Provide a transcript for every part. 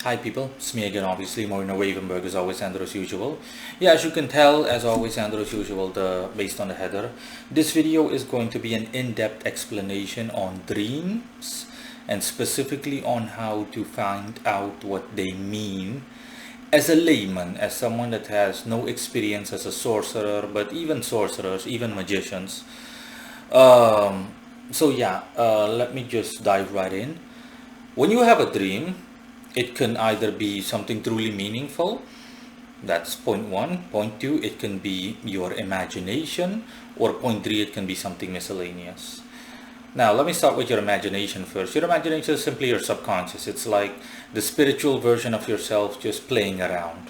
Hi people, it's me again obviously, Morino Wavenberg as always, Andrew as usual. Yeah, as you can tell, as always, Andrew as usual, based on the header, this video is going to be an in-depth explanation on dreams and specifically on how to find out what they mean as a layman, as someone that has no experience as a sorcerer, but even sorcerers, even magicians. Um, Let me just dive right in. When you have a dream, it can either be something truly meaningful, that's point one. Point two, it can be your imagination, or point three, it can be something miscellaneous. Now, let me start with your imagination first. Your imagination is simply your subconscious. It's like the spiritual version of yourself just playing around.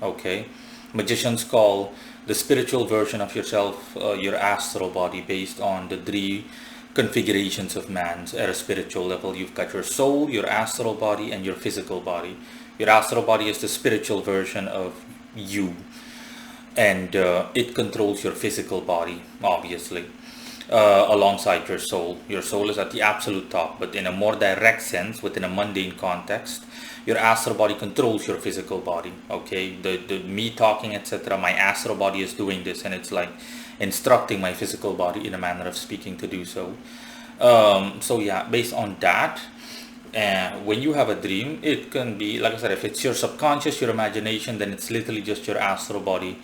Okay? Magicians call the spiritual version of yourself your astral body based on the three configurations of man's at a spiritual level. You've got your soul, your astral body, and your physical body. Your astral body is the spiritual version of you, and it controls your physical body, obviously, alongside your soul. Your soul is at the absolute top, but in a more direct sense, within a mundane context, your astral body controls your physical body. Okay, the me talking, etc. My astral body is doing this, and it's like instructing my physical body in a manner of speaking to do so. Based on that, when you have a dream, it can be, like I said, if it's your subconscious, your imagination, then it's literally just your astral body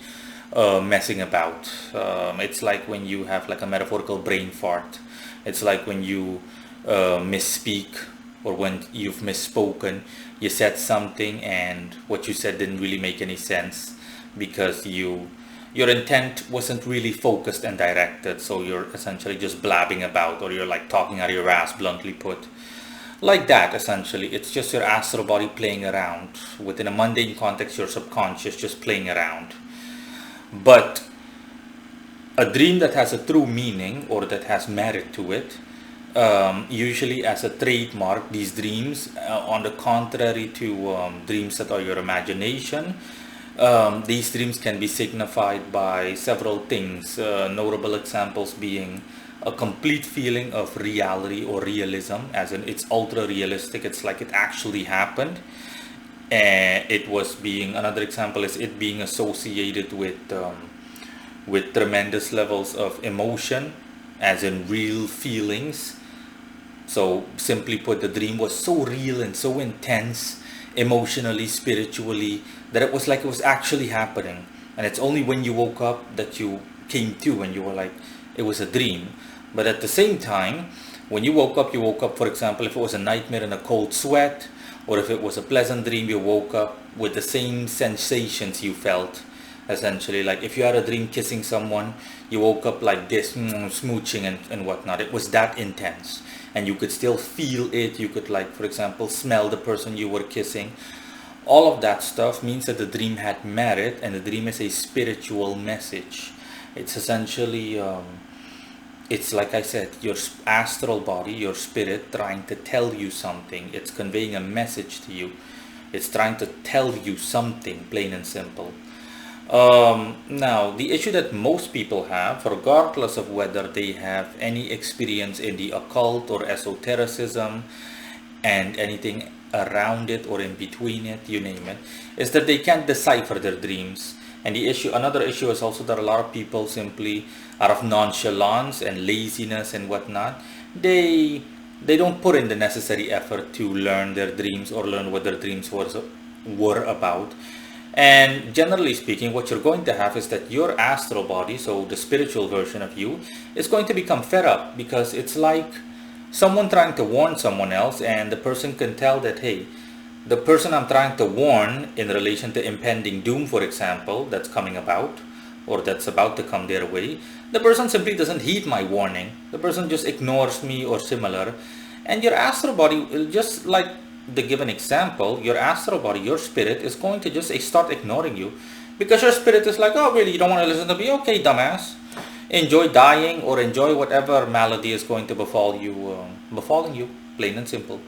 messing about. It's like when you have like a metaphorical brain fart. It's like when you misspeak, or when you've misspoken. You said something and what you said didn't really make any sense because your intent wasn't really focused and directed. So you're essentially just blabbing about, or you're like talking out of your ass, bluntly put. Like that, essentially. It's just your astral body playing around. Within a mundane context, your subconscious just playing around. But a dream that has a true meaning, or that has merit to it, usually as a trademark, these dreams, on the contrary to dreams that are your imagination, these dreams can be signified by several things, notable examples being a complete feeling of reality or realism, as in it's ultra realistic, it's like it actually happened. And it was being, another example is it being associated with tremendous levels of emotion, as in real feelings. So simply put, the dream was so real and so intense, emotionally, spiritually, that it was like it was actually happening. And it's only when you woke up that you came to and you were like, it was a dream. But at the same time, when you woke up, for example, if it was a nightmare and a cold sweat, or if it was a pleasant dream, you woke up with the same sensations you felt. Essentially, like if you had a dream kissing someone, you woke up like this, smooching and whatnot. It was that intense, and you could still feel it. You could, like, for example, smell the person you were kissing. All of that stuff means that the dream had merit, and the dream is a spiritual message. It's essentially, it's like I said, your astral body, your spirit, trying to tell you something. It's conveying a message to you. It's trying to tell you something, plain and simple. Now, the issue that most people have, regardless of whether they have any experience in the occult or esotericism and anything around it or in between it, you name it, is that they can't decipher their dreams. And another issue is also that a lot of people simply, out of nonchalance and laziness and whatnot, they don't put in the necessary effort to learn their dreams or learn what their dreams were about. And generally speaking, what you're going to have is that your astral body, so the spiritual version of you, is going to become fed up, because it's like someone trying to warn someone else, and the person can tell that, hey, the person I'm trying to warn in relation to impending doom, for example, that's coming about, or that's about to come their way, the person simply doesn't heed my warning. The person just ignores me or similar. And your astral body, just like the given example, your astral body, your spirit, is going to just start ignoring you, because your spirit is like, oh really, you don't want to listen to me? Okay, dumbass, enjoy dying, or enjoy whatever malady is going to befalling you, plain and simple.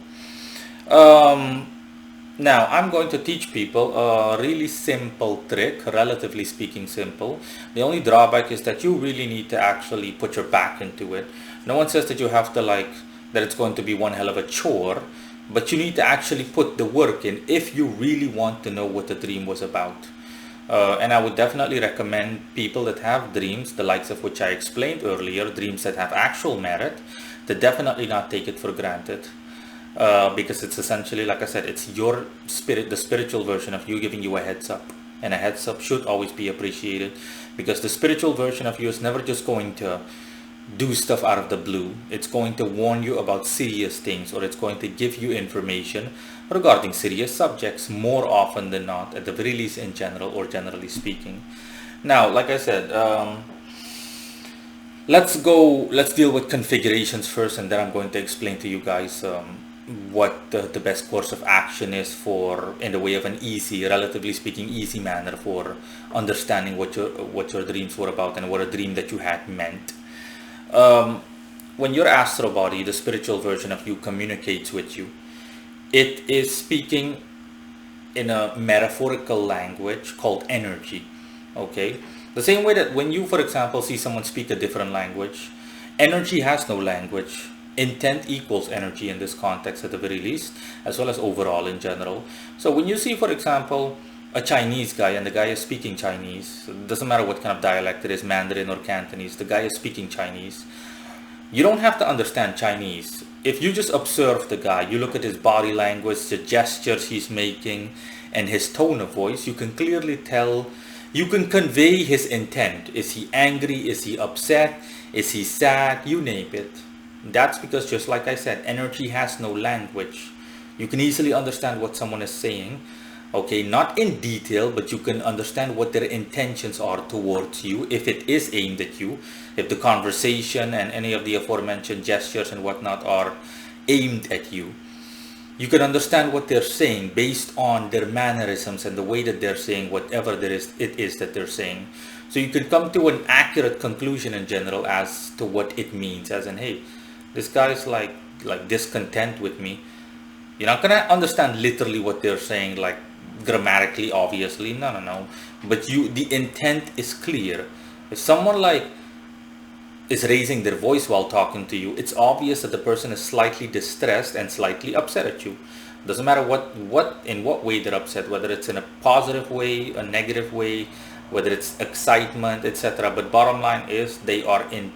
um, Now, I'm going to teach people a really simple trick, relatively speaking simple. The only drawback is that you really need to actually put your back into it. No one says that you have to, like, that it's going to be one hell of a chore, but you need to actually put the work in if you really want to know what the dream was about. And I would definitely recommend people that have dreams, the likes of which I explained earlier, dreams that have actual merit, to definitely not take it for granted. Because it's essentially, like I said, it's your spirit, the spiritual version of you giving you a heads up. And a heads up should always be appreciated, because the spiritual version of you is never just going to do stuff out of the blue. It's going to warn you about serious things, or it's going to give you information regarding serious subjects more often than not, at the very least in general, or generally speaking. Now, like I said, let's deal with configurations first, and then I'm going to explain to you guys what the best course of action is for, in the way of an easy, relatively speaking, easy manner for understanding what your dreams were about and what a dream that you had meant. When your astral body, the spiritual version of you, communicates with you, it is speaking in a metaphorical language called energy. Okay, the same way that when you, for example, see someone speak a different language, energy has no language. Intent equals energy in this context, at the very least, as well as overall in general. So when you see, for example, a Chinese guy, and the guy is speaking Chinese, it doesn't matter what kind of dialect it is, Mandarin or Cantonese, the guy is speaking Chinese. You don't have to understand Chinese. If you just observe the guy, you look at his body language, the gestures he's making, and his tone of voice, you can clearly tell, you can convey his intent. Is he angry? Is he upset? Is he sad? You name it. That's because, just like I said, energy has no language. You can easily understand what someone is saying. Okay, not in detail, but you can understand what their intentions are towards you, if it is aimed at you, if the conversation and any of the aforementioned gestures and whatnot are aimed at you. You can understand what they're saying based on their mannerisms and the way that they're saying whatever it is that they're saying. So you can come to an accurate conclusion in general as to what it means, as in, hey, this guy is like discontent with me. You're not gonna understand literally what they're saying, like grammatically, obviously, no, but the intent is clear. If someone is raising their voice while talking to you, it's obvious that the person is slightly distressed and slightly upset at you. Doesn't matter in what way they're upset, whether it's in a positive way, a negative way, whether it's excitement, etc. But bottom line is, they are in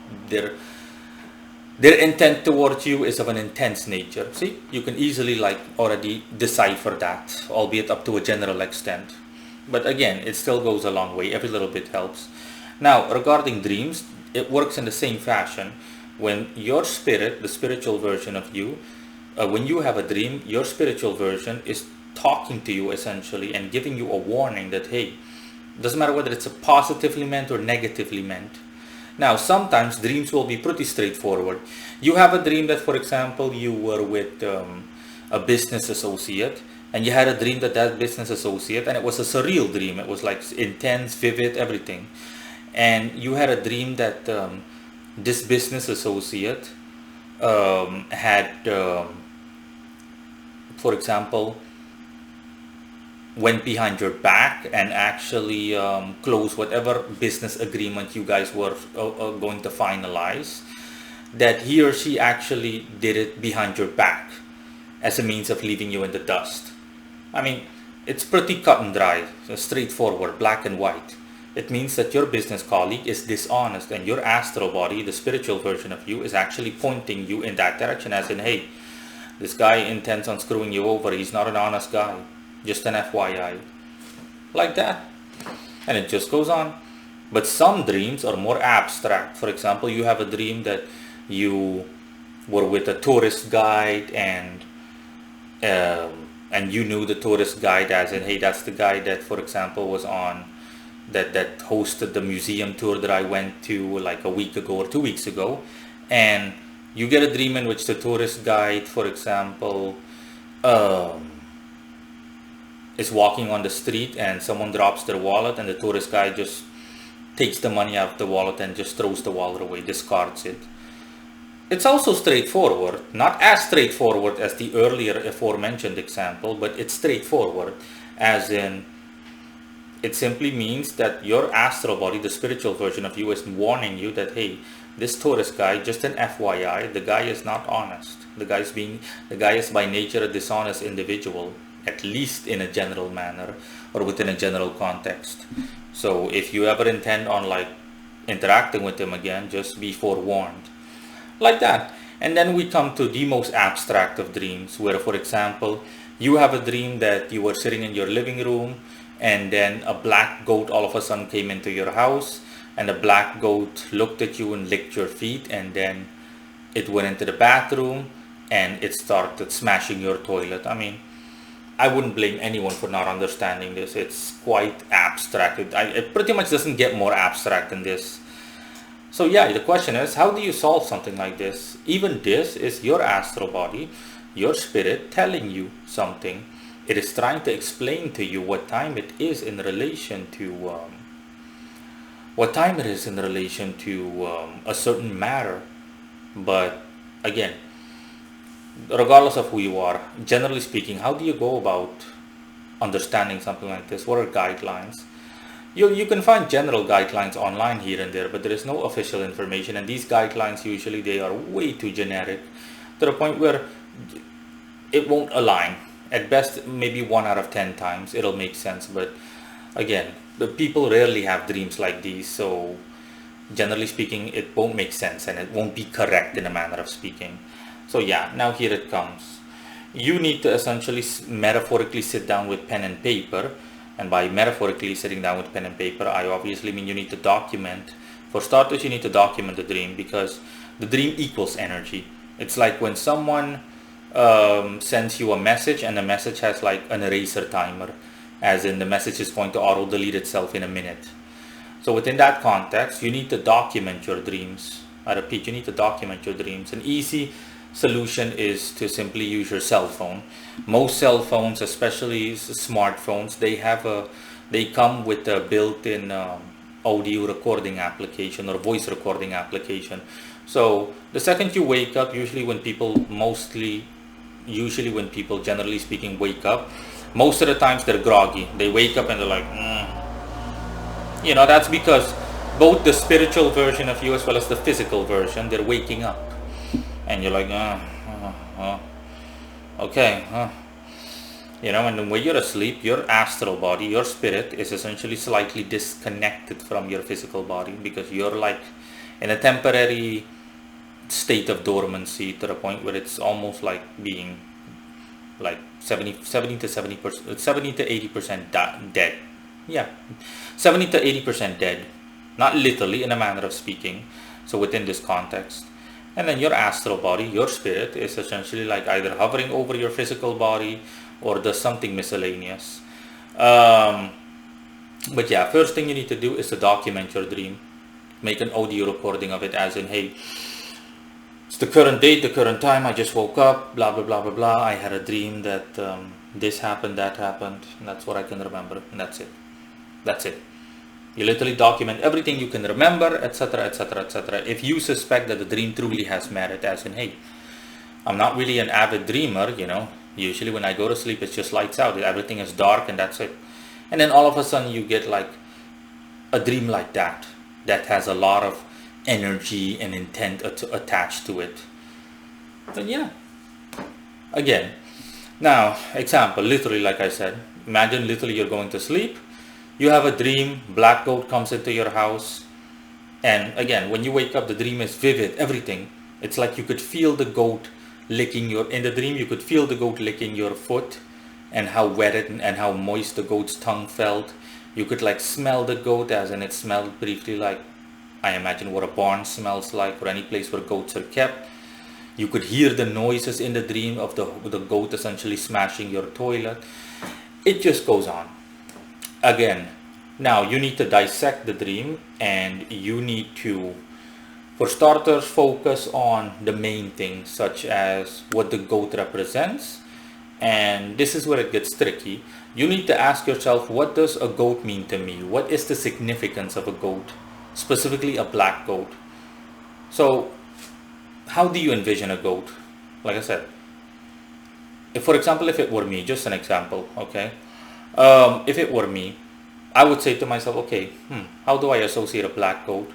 their intent towards you is of an intense nature. See, you can easily already decipher that, albeit up to a general extent. But again, it still goes a long way. Every little bit helps. Now, regarding dreams, it works in the same fashion. When your spirit, the spiritual version of you, when you have a dream, your spiritual version is talking to you essentially and giving you a warning that, hey, doesn't matter whether it's a positively meant or negatively meant. Now, sometimes dreams will be pretty straightforward. You have a dream that, for example, you were with a business associate, and you had a dream that business associate, and it was a surreal dream. It was like intense, vivid, everything. And you had a dream that this business associate had, for example, went behind your back and actually closed whatever business agreement you guys were going to finalize, that he or she actually did it behind your back as a means of leaving you in the dust. I mean, it's pretty cut and dry, straightforward, black and white. It means that your business colleague is dishonest, and your astral body, the spiritual version of you, is actually pointing you in that direction, as in, hey, this guy intends on screwing you over. He's not an honest guy. Just an FYI. Like that. And it just goes on. But some dreams are more abstract. For example, you have a dream that you were with a tourist guide, and you knew the tourist guide, as in, hey, that's the guy that, for example, was on that hosted the museum tour that I went to like a week ago or 2 weeks ago. And you get a dream in which the tourist guide, for example, is walking on the street, and someone drops their wallet, and the tourist guy just takes the money out of the wallet and just throws the wallet away, discards it. It's also straightforward, not as straightforward as the earlier aforementioned example, but it's straightforward, as in, it simply means that your astral body, the spiritual version of you, is warning you that, hey, This Taurus guy, just an FYI, the guy is not honest. The guy is by nature a dishonest individual, at least in a general manner or within a general context. So if you ever intend on like interacting with him again, just be forewarned. Like that. And then we come to the most abstract of dreams, where, for example, you have a dream that you were sitting in your living room and then a black goat all of a sudden came into your house, and the black goat looked at you and licked your feet, and then it went into the bathroom and it started smashing your toilet. I mean, I wouldn't blame anyone for not understanding this. It's quite abstract. It pretty much doesn't get more abstract than this. So yeah, the question is, how do you solve something like this? Even this is your astral body, your spirit telling you something. It is trying to explain to you what time it is in relation to a certain matter. But again, regardless of who you are, generally speaking, how do you go about understanding something like this? What are guidelines? You can find general guidelines online here and there, but there is no official information, and these guidelines usually they are way too generic to the point where it won't align. At best, maybe 1 out of 10 times it'll make sense, but again, the people rarely have dreams like these, so generally speaking it won't make sense and it won't be correct in a manner of speaking. So yeah, now here it comes. You need to essentially metaphorically sit down with pen and paper. And by metaphorically sitting down with pen and paper, I obviously mean you need to document. For starters, you need to document the dream, because the dream equals energy. It's like when someone sends you a message and the message has like an eraser timer, as in the message is going to auto delete itself in a minute. So within that context, you need to document your dreams. I repeat, you need to document your dreams. An easy solution is to simply use your cell phone. Most cell phones, especially smartphones, they come with a built-in audio recording application or voice recording application. So the second you wake up, usually when people generally speaking wake up, most of the times they're groggy. They wake up and they're like, that's because both the spiritual version of you as well as the physical version, they're waking up. And you're like, okay, and when you're asleep, your astral body, your spirit is essentially slightly disconnected from your physical body, because you're like in a temporary state of dormancy to the point where it's almost like being like 70 to 80% dead. Yeah, 70 to 80% dead, not literally in a manner of speaking. So within this context. And then your astral body, your spirit, is essentially like either hovering over your physical body or does something miscellaneous. But yeah, first thing you need to do is to document your dream. Make an audio recording of it, as in, hey, it's the current date, the current time, I just woke up, blah, blah, blah, blah, blah. I had a dream that this happened, that happened, and that's what I can remember, and that's it. That's it. You literally document everything you can remember, etc., etc., etc. If you suspect that the dream truly has merit, as in, hey, I'm not really an avid dreamer, usually when I go to sleep, it's just lights out, everything is dark and that's it. And then all of a sudden you get like a dream like that has a lot of energy and intent attached to it. Then yeah, again, now, example, literally like I said, imagine literally you're going to sleep. You have a dream, black goat comes into your house, and again, when you wake up, the dream is vivid, everything. It's like you could feel the goat licking in the dream, you could feel the goat licking your foot, and how wet it and how moist the goat's tongue felt. You could like smell the goat, as in it smelled briefly like, I imagine, what a barn smells like, or any place where goats are kept. You could hear the noises in the dream of the goat essentially smashing your toilet. It just goes on. Again, now you need to dissect the dream, and you need to, for starters, focus on the main things, such as what the goat represents. And this is where it gets tricky. You need to ask yourself, what does a goat mean to me? What is the significance of a goat, specifically a black goat? So how do you envision a goat? Like I said, for example, if it were me, just an example, okay? If it were me, I would say to myself, okay, how do I associate a black goat?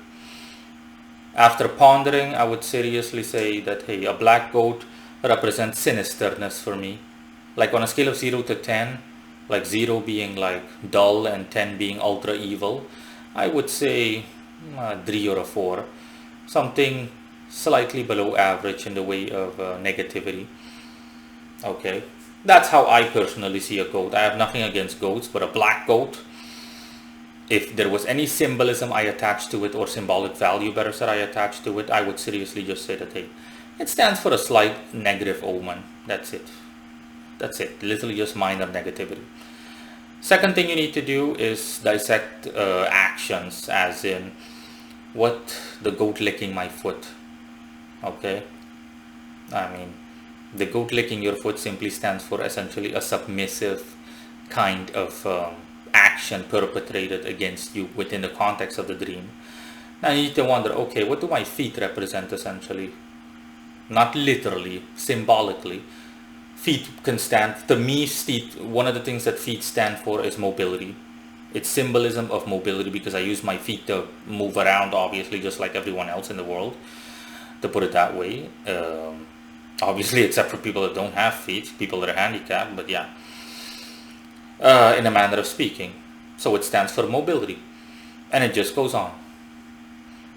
After pondering, I would seriously say that, hey, a black goat represents sinisterness for me. Like on a scale of 0 to 10, like 0 being like dull and 10 being ultra evil, I would say 3 or a 4. Something slightly below average in the way of negativity. Okay, that's how I personally see a goat. I have nothing against goats, but a black goat, if there was any symbolism I attached to it, or symbolic value better said I attached to it, I would seriously just say that, hey, it stands for a slight negative omen. That's it. That's it. Literally just minor negativity. Second thing you need to do is dissect actions, as in what the goat licking my foot. Okay, I mean, the goat licking your foot simply stands for essentially a submissive kind of action perpetrated against you within the context of the dream. Now you need to wonder, okay, what do my feet represent essentially? Not literally, symbolically. Feet can stand, to me, feet, one of the things that feet stand for is mobility. It's symbolism of mobility, because I use my feet to move around, obviously, just like everyone else in the world, to put it that way. Obviously, except for people that don't have feet, people that are handicapped, but yeah, in a manner of speaking. So it stands for mobility, and it just goes on.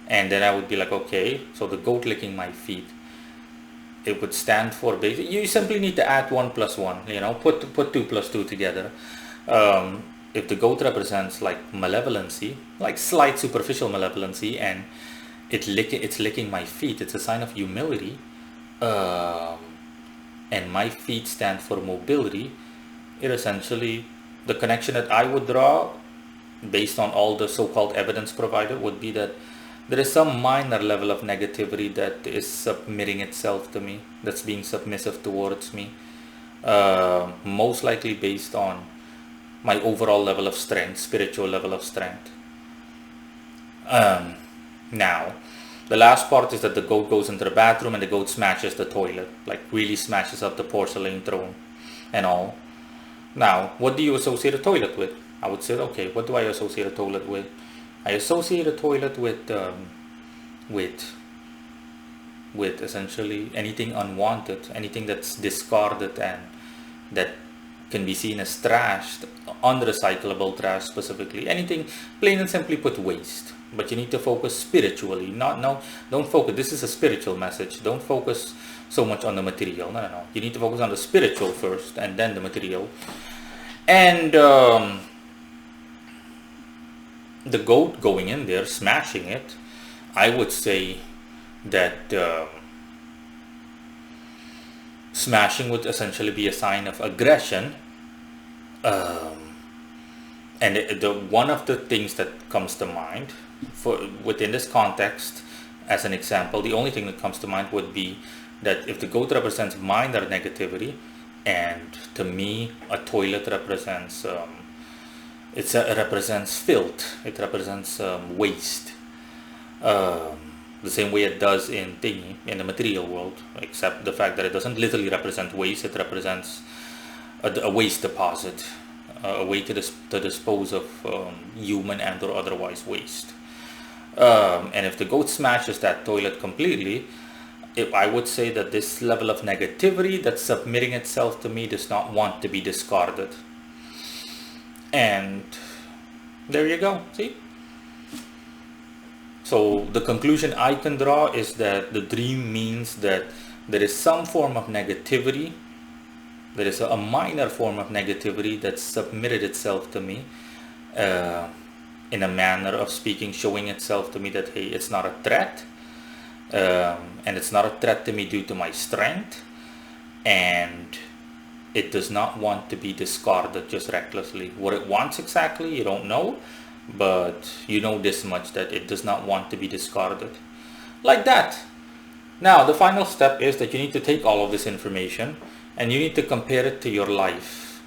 And then I would be like, okay, so the goat licking my feet, it would stand for basic. You simply need to add 1 plus 1, you know, put 2 plus 2 together. If the goat represents like malevolency, like slight superficial malevolency, and it's licking my feet, it's a sign of humility. And my feet stand for mobility. It essentially, the connection that I would draw based on all the so-called evidence provided would be that there is some minor level of negativity that is submitting itself to me, that's being submissive towards me, most likely based on my overall level of strength, spiritual level of strength. Now, the last part is that the goat goes into the bathroom and the goat smashes the toilet, like really smashes up the porcelain throne and all. Now, what do you associate a toilet with? I would say, okay, what do I associate a toilet with? I associate a toilet with essentially anything unwanted, anything that's discarded and that can be seen as trash, unrecyclable trash specifically, anything, plain and simply put, waste. But you need to focus spiritually. Don't focus, this is a spiritual message, don't focus so much on the material. No, you need to focus on the spiritual first and then the material. And the goat going in there, smashing it, I would say that smashing would essentially be a sign of aggression. And one of the things that comes to mind within this context, as an example, the only thing that comes to mind would be that if the goat represents minor negativity, and to me a toilet represents it represents filth, it represents waste, the same way it does in the material world, except the fact that it doesn't literally represent waste, it represents a waste deposit, a way to dispose of human and or otherwise waste. And if the goat smashes that toilet completely, I would say that this level of negativity that's submitting itself to me does not want to be discarded. And there you go, see? So the conclusion I can draw is that the dream means that there is some form of negativity, there is a minor form of negativity that submitted itself to me, in a manner of speaking, showing itself to me that, hey, it's not a threat, and it's not a threat to me due to my strength, and it does not want to be discarded just recklessly. What it wants exactly, you don't know, but you know this much, that it does not want to be discarded. Like that. Now, the final step is that you need to take all of this information and you need to compare it to your life.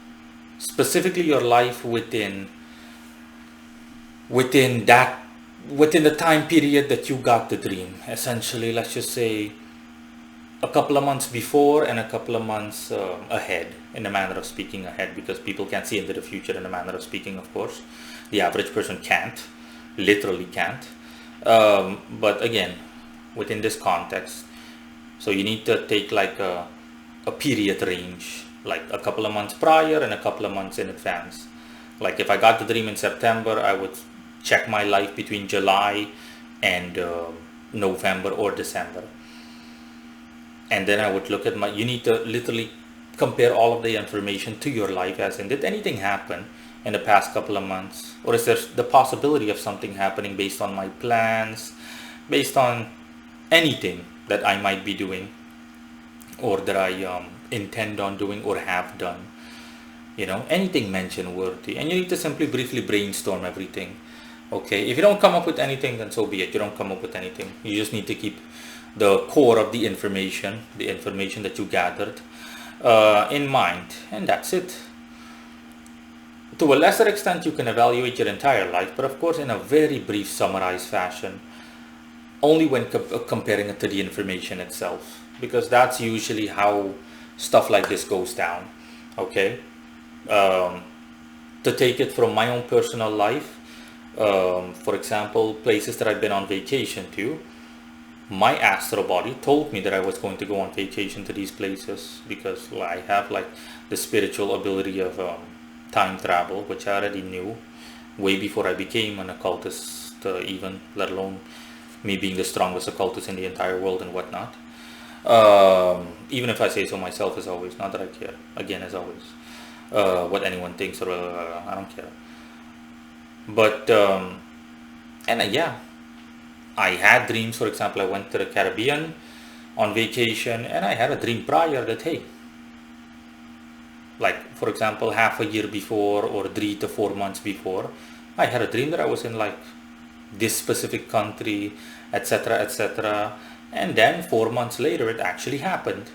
Specifically your life within the time period that you got the dream. Essentially, let's just say a couple of months before and a couple of months ahead, in a manner of speaking, ahead, because people can't see into the future in a manner of speaking, of course. The average person can't, literally can't. But again, within this context. So you need to take like a period range, like a couple of months prior and a couple of months in advance. Like if I got the dream in September, I would check my life between July and November or December. And then I would look at you need to literally compare all of the information to your life, as in, did anything happen in the past couple of months? Or is there the possibility of something happening based on my plans, based on anything that I might be doing, or that I intend on doing or have done? You know, anything mention worthy. And you need to simply briefly brainstorm everything. Okay, if you don't come up with anything, then so be it. You don't come up with anything. You just need to keep the core of the information that you gathered in mind, and that's it. To a lesser extent, you can evaluate your entire life, but of course in a very brief summarized fashion, only when comparing it to the information itself, because that's usually how stuff like this goes down. Okay, to take it from my own personal life, for example, places that I've been on vacation to, my astral body told me that I was going to go on vacation to these places because I have like the spiritual ability of time travel, which I already knew way before I became an occultist, even, let alone me being the strongest occultist in the entire world and whatnot. Even if I say so myself, as always, not that I care, again, as always, what anyone thinks, or I don't care. But yeah, I had dreams. For example, I went to the Caribbean on vacation, and I had a dream prior that, hey, like for example, half a year before or 3 to 4 months before, I had a dream that I was in like this specific country, etc., etc. And then 4 months later, it actually happened,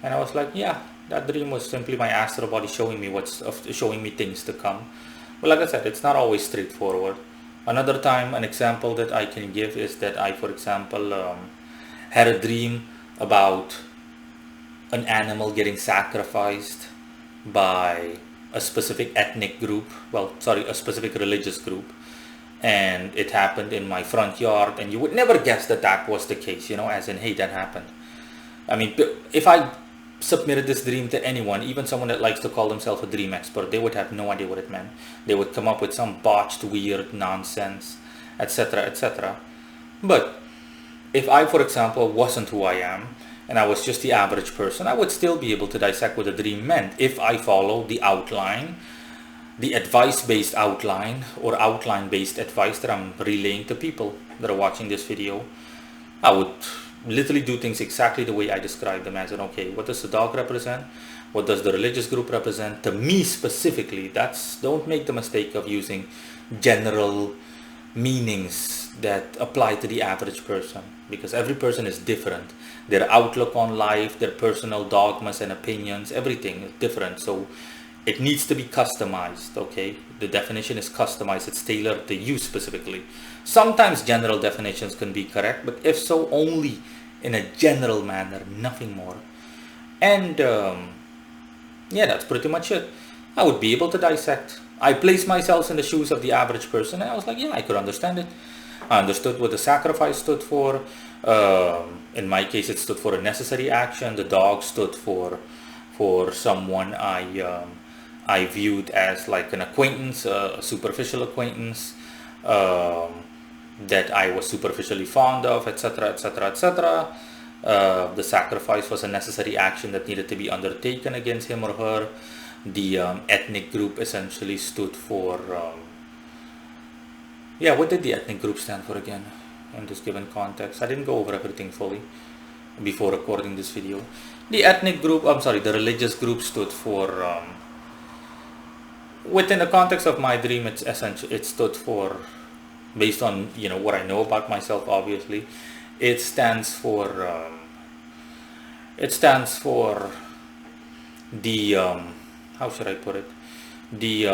and I was like, yeah, that dream was simply my astral body showing me things to come. But like I said, it's not always straightforward. Another time, an example that I can give is that I, for example, had a dream about an animal getting sacrificed by a specific ethnic group, a specific religious group, and it happened in my front yard, and you would never guess that that was the case, as in, hey, that happened. I mean, if I submitted this dream to anyone, even someone that likes to call themselves a dream expert, they would have no idea what it meant. They would come up with some botched, weird nonsense, etc., etc. But if I, for example, wasn't who I am, and I was just the average person, I would still be able to dissect what the dream meant if I follow the outline, the advice-based outline or outline-based advice that I'm relaying to people that are watching this video. I would literally do things exactly the way I describe them, as in, okay, what does the dog represent? What does the religious group represent? To me specifically, don't make the mistake of using general meanings that apply to the average person, because every person is different. Their outlook on life, their personal dogmas and opinions, everything is different. So it needs to be customized, okay? The definition is customized. It's tailored to you specifically. Sometimes general definitions can be correct, but if so, only in a general manner, nothing more. And yeah, that's pretty much it. I would be able to dissect. I placed myself in the shoes of the average person, and I was like, yeah, I could understand it. I understood what the sacrifice stood for. In my case, it stood for a necessary action. The dog stood for someone I viewed as like an acquaintance, a superficial acquaintance, that I was superficially fond of, etc., etc., etc. The sacrifice was a necessary action that needed to be undertaken against him or her. The ethnic group essentially stood for, what did the ethnic group stand for again in this given context? I didn't go over everything fully before recording this video. The religious group stood for, within the context of my dream, it stood for, based on what I know about myself, obviously, it stands for the how should I put it, the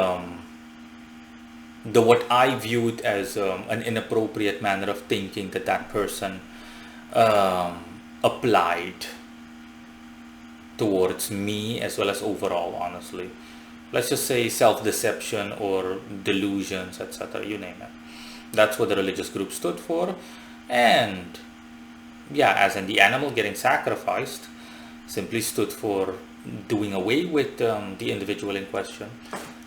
what I viewed as an inappropriate manner of thinking that person applied towards me, as well as overall, honestly. Let's just say self-deception or delusions, etc., you name it. That's what the religious group stood for. And yeah, as in the animal getting sacrificed simply stood for doing away with the individual in question.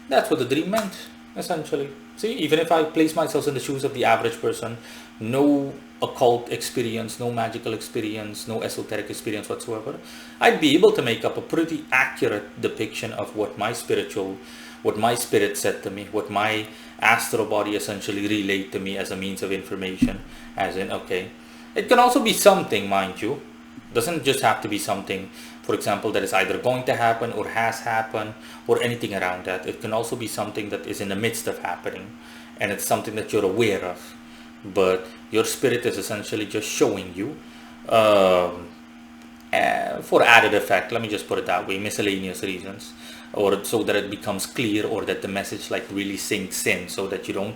That's what the dream meant, essentially. See, even if I place myself in the shoes of the average person, no occult experience, no magical experience, no esoteric experience whatsoever, I'd be able to make up a pretty accurate depiction of what my spirit said to me, what my astral body essentially relayed to me as a means of information. As in, okay, it can also be something, mind you, doesn't just have to be something, for example, that is either going to happen or has happened or anything around that. It can also be something that is in the midst of happening, and it's something that you're aware of, but your spirit is essentially just showing you for added effect, let me just put it that way, miscellaneous reasons, or so that it becomes clear, or that the message like really sinks in, so that you don't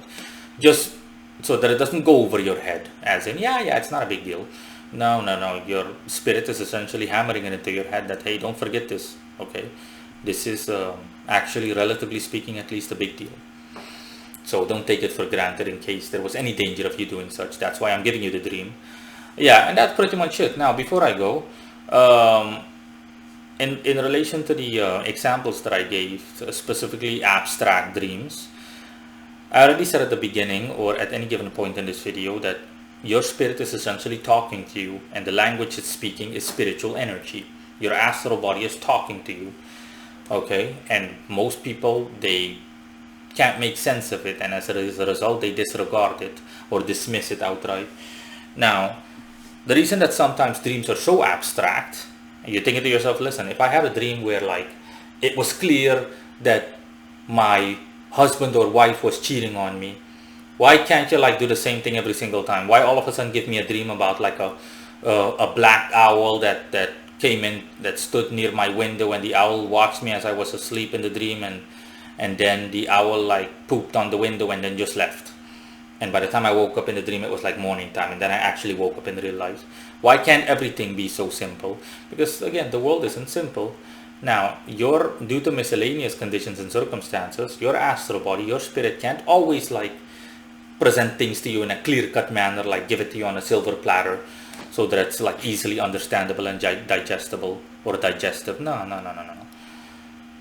just, so that it doesn't go over your head, as in, yeah, it's not a big deal. No, your spirit is essentially hammering it into your head that, hey, don't forget this, okay? This is actually, relatively speaking, at least a big deal. So don't take it for granted in case there was any danger of you doing such. That's why I'm giving you the dream. Yeah, and that's pretty much it. Now, before I go, in relation to the examples that I gave, specifically abstract dreams, I already said at the beginning or at any given point in this video that your spirit is essentially talking to you, and the language it's speaking is spiritual energy. Your astral body is talking to you, okay? And most people, they can't make sense of it, and as a result, they disregard it or dismiss it outright. Now, the reason that sometimes dreams are so abstract, you're thinking to yourself, listen, if I had a dream where like it was clear that my husband or wife was cheating on me, why can't you like do the same thing every single time? Why all of a sudden give me a dream about like a black owl that came in, that stood near my window, and the owl watched me as I was asleep in the dream, and then the owl like pooped on the window and then just left. And by the time I woke up in the dream, it was like morning time, and then I actually woke up in real life. Why can't everything be so simple? Because again, the world isn't simple. Now, due to miscellaneous conditions and circumstances, your astral body, your spirit can't always like present things to you in a clear-cut manner, like give it to you on a silver platter so that it's like easily understandable and digestible or digestive. No.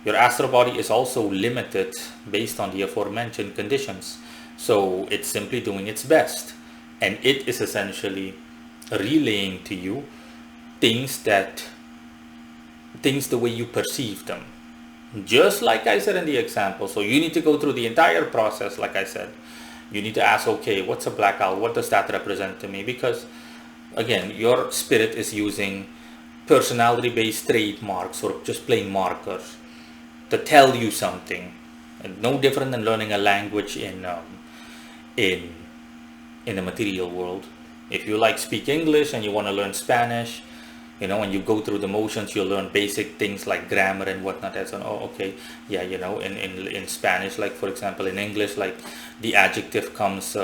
Your astral body is also limited based on the aforementioned conditions. So it's simply doing its best, and it is essentially relaying to you things the way you perceive them. Just like I said in the example. So you need to go through the entire process, like I said. You need to ask, okay, what's a black owl? What does that represent to me? Because again, your spirit is using personality-based trademarks or just plain markers to tell you something. And no different than learning a language in the material world. If you like speak English and you want to learn Spanish, when you go through the motions, you'll learn basic things like grammar and whatnot. That's in Spanish, like for example, in English, like the adjective comes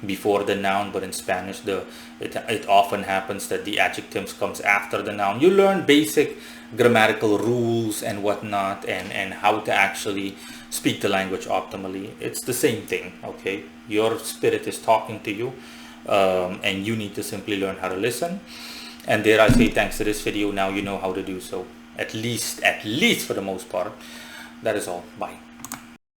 before the noun, but in Spanish, it often happens that the adjective comes after the noun. You learn basic grammatical rules and whatnot, and how to actually speak the language optimally. It's the same thing, okay? Your spirit is talking to you, and you need to simply learn how to listen. And there I say, thanks to this video, now you know how to do so. At least for the most part. That is all. Bye.